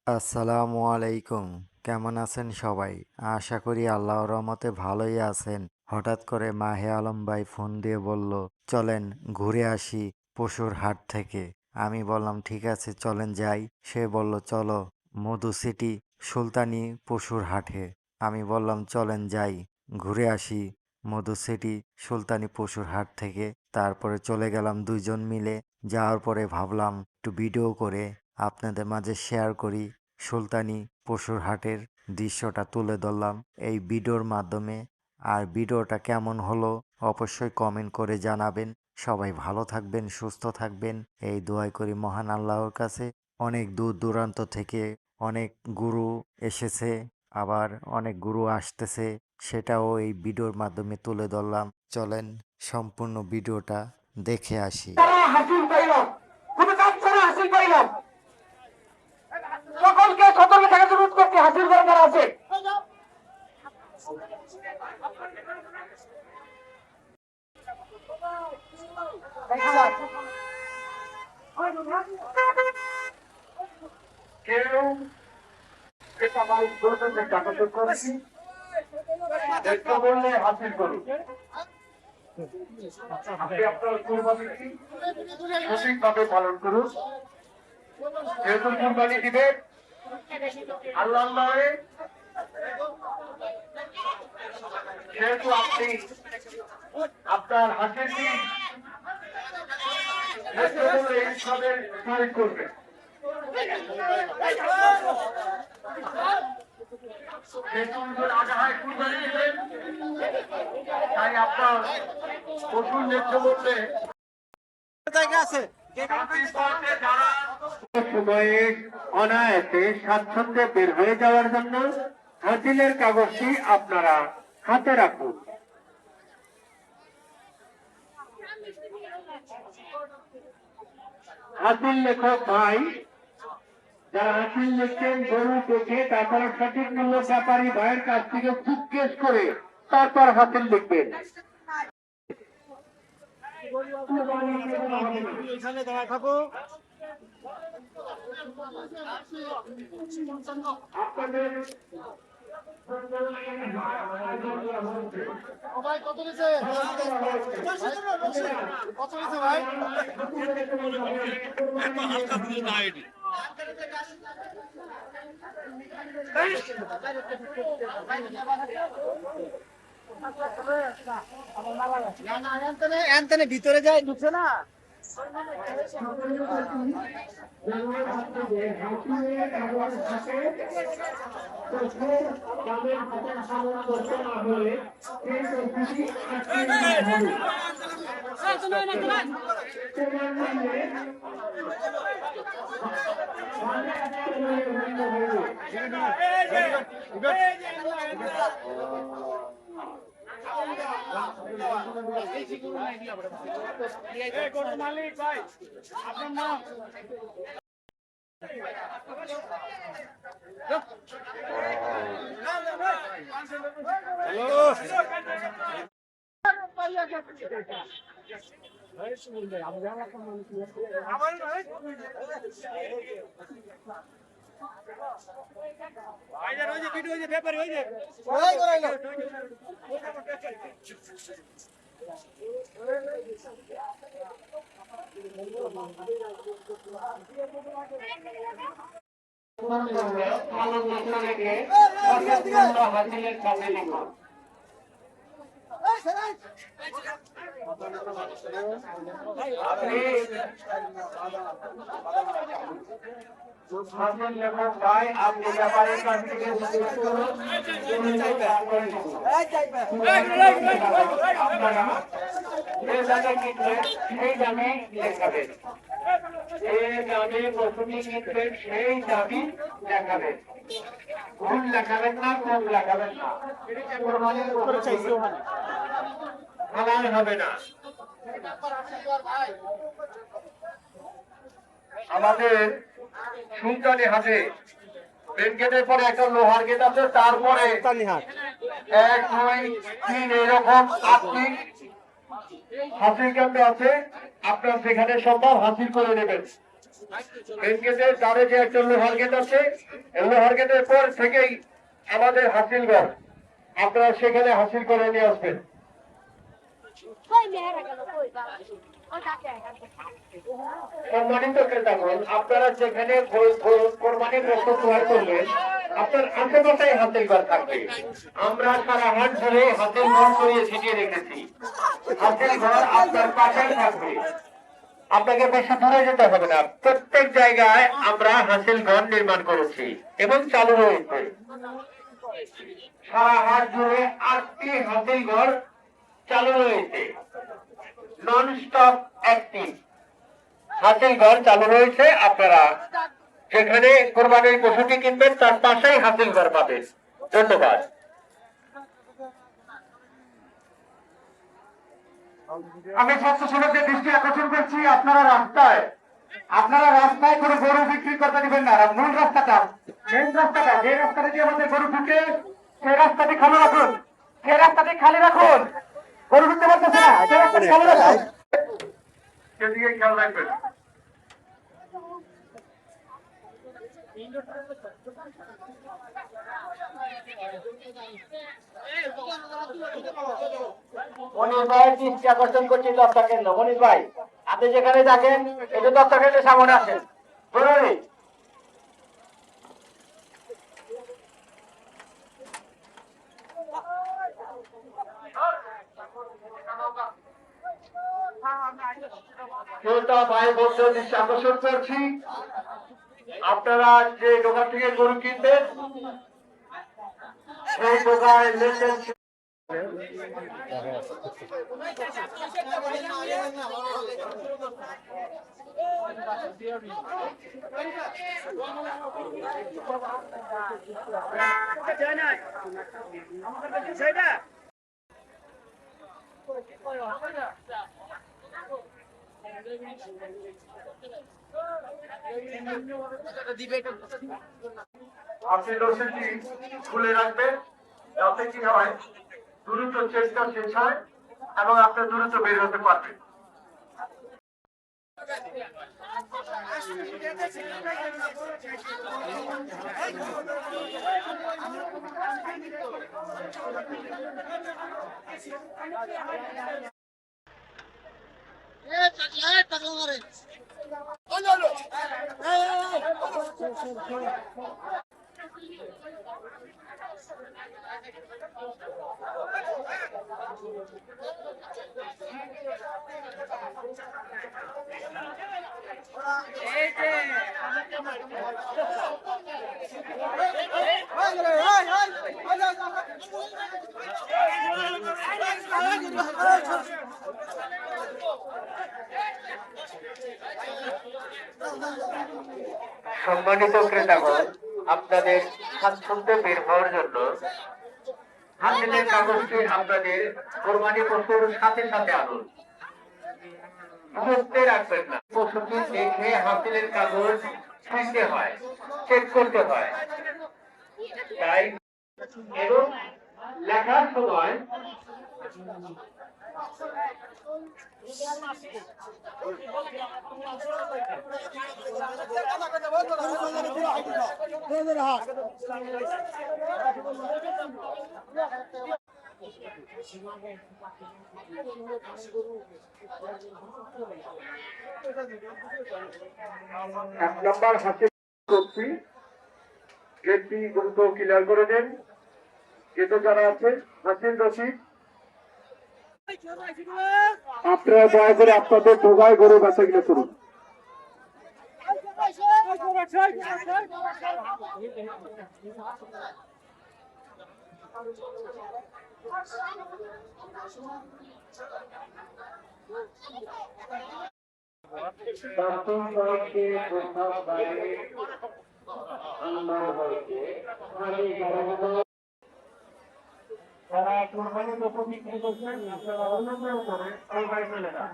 আসসালামু আলাইকুম। কেমন আছেন সবাই? আশা করি আল্লাহর রহমতে ভালোই আছেন। হঠাৎ করে মাহে আলম ভাই ফোন দিয়ে বলল, চলেন ঘুরে আসি পশুর হাট থেকে। আমি বললাম ঠিক আছে চলেন যাই। সে বলল চলো মধু সিটি সুলতানি পশুর হাটে। আমি বললাম চলেন যাই ঘুরে আসি মধু সিটি সুলতানি পশুর হাট থেকে। তারপরে চলে গেলাম দুইজন মিলে। যাওয়ার পরে ভাবলাম একটু ভিডিও করে আপনাদের মাঝে শেয়ার করি। সুলতানি পশুর হাটের দৃশ্যটা তুলে ধরলাম এই ভিডিওর মাধ্যমে। আর ভিডিওটা কেমন হলো অবশ্যই কমেন্ট করে জানাবেন। সবাই ভালো থাকবেন, সুস্থ থাকবেন এই দোয়াই করি মহান আল্লাহর কাছে। অনেক দূর দূরান্ত থেকে অনেক গুরু এসেছে, আবার অনেক গুরু আসতেছে, সেটাও এই ভিডিওর মাধ্যমে তুলে ধরলাম। চলেন সম্পূর্ণ ভিডিওটা দেখে আসি। সকলকে সতর্ক থাকার অনুরোধ করছি। হাসিল করে যারা আছে কেউ আকর্ষণ করেছি দেখতে বললে হাসিল করুন। আপনি আপনার কোরবানিটি সঠিকভাবে পালন করুন। যেহেতু কোরবানি দিবে আল্লাহ নামে, সেহেতু আপনি আপনার হাসিল দিন এইভাবে প্রয়োগ করবেন। তাই আপনার প্রচুর ন্যায্য মূল্যে সময়ে অনায়াসে স্বাচ্ছন্দ্যে বের হয়ে যাওয়ার জন্য হাসিলের কাগজটি আপনারা হাতে রাখুন। হাসিল লেখক ভাই যারা হাসিল লিখছেন গরু দেখে তারপরে সঠিক মূল্য ব্যাপারী ভাইয়ের কাছ থেকে জিজ্ঞেস করে তারপর হাসিল লিখবেন। এখানে দেখা থাকো আপনাদের ভাই কত নিছে? কত নিছে ভাই? হালকা দিলে না আইডি ভিতরে যায় ঢুকছে না। মালিক ভাই আপনার নাম ব্যাপারে হয়ে যায় হাসিলের সামনে লিখুন। ভাই আপনি ব্যাপারের কাছ থেকে আপনারা যে দামে কিনবেন সেই দামে লেখাবেন। যে দামে প্রথমে কিনবেন সেই দামই লেখাবেন। ভুল লেখাবেন না, কম লেখাবেন না। হালাল হবে না। আমাদের সুলতানি হাটে মেন গেটের পরে একটা লোহার গেট আছে, তারপরে 1, 2, 3 এরকম 8টি হাসিল কেন্দ্র আছে। আপনার সেখানে সম্ভব হাসিল করে নেবেন। মেন গেটের দ্বারে যে একটা লোহার গেট আছে, এই লোহার গেটের পর থেকেই আমাদের হাসিলগড়, আপনারা সেখানে হাসিল করে নিয়ে আসবেন। সম্মানিত ক্রেতাগণ, আপনারা যেখানে কোরবানির পশু ক্রয় করবেন, আপনার আশেপাশে হাসিলঘর থাকবে। আমরা সারা হাট ধরে হাসিলঘর সরিয়ে ছিটিয়ে রেখেছি। হাসিলঘর আপনার পাশেই থাকবে, আপনাকে বেশি দূরে যেতে হবে না। প্রত্যেক জায়গায় আমরা হাসিলঘর নির্মাণ করেছি এবং চালু রয়েছে। সারা হাট জুড়ে 8টি হাসিলঘর চালু রয়েছে, নন স্টপ অ্যাক্টিভ হাসিলঘর চালু রয়েছে। আপনারা যেখানে কোরবানির পশুটি কিনবেন তার পাশেই হাসিলঘর পাবেন। ধন্যবাদ। আমি স্বাস্থ্য সমাজের দৃষ্টি আকর্ষণ করছি, আপনারা রাস্তায় কোনো গরু বিক্রি করতে দিবেন না। মূল রাস্তাটা, মেন রাস্তাটা, যে রাস্তাটা দিয়ে আমাদের গরু ঢুকে, সেই রাস্তাটি খালি রাখুন, সেই রাস্তাটি খালি রাখুন। গরু ঢুকতে পারতেছে না, সেই রাস্তাটি খালি রাখুন। সেদিকে খেয়াল রাখবেন। মনির ভাই দৃষ্টি আকর্ষণ করছি দত্তক কেন্দ্র। মনির ভাই, আপনি যেখানে থাকেন একটু দত্তক কেন্দ্রের সামনে আসেন। জরুরি। শ্রোতা ভাই বোনদের দৃষ্টি আকর্ষণ করছি, আপনারা যে দোকান থেকে গরু কিনবেন সেই দোকানের লেনদেন আপনি রসিদটি খুলে রাখবেন, যাতে কি হয় দ্রুত চেষ্টা শেষ হয় এবং আপনি দ্রুত বের হতে পারবেন। সম্মানিত ক্রেতাগণ, আপনাদের স্বাচ্ছন্দ্যে বের হওয়ার জন্য হাসিলের কাগজটি আপনাদের কোরবানি পশুর সাথে সাথে আনুন। বুঝতে রাখবেন না, পশুটি দেখে হাসিলের কাগজ ছিঁড়তে হয়, চেক করতে হয়। তাই এবং লেখার সময় এক নম্বর হাসিল করছি, গেটটি দ্রুত ক্লিয়ার করে দেন। গেটে যারা আছে হাসিল রসিদ, আপনারা দয়া করে আপনাদের ঢোকায় গরু বেচা কিনে করুন। যারা কোরবানি পশু বিক্রি করছেন, আপনারা অনুগ্রহ করে ওই বাড়ি চলে যান।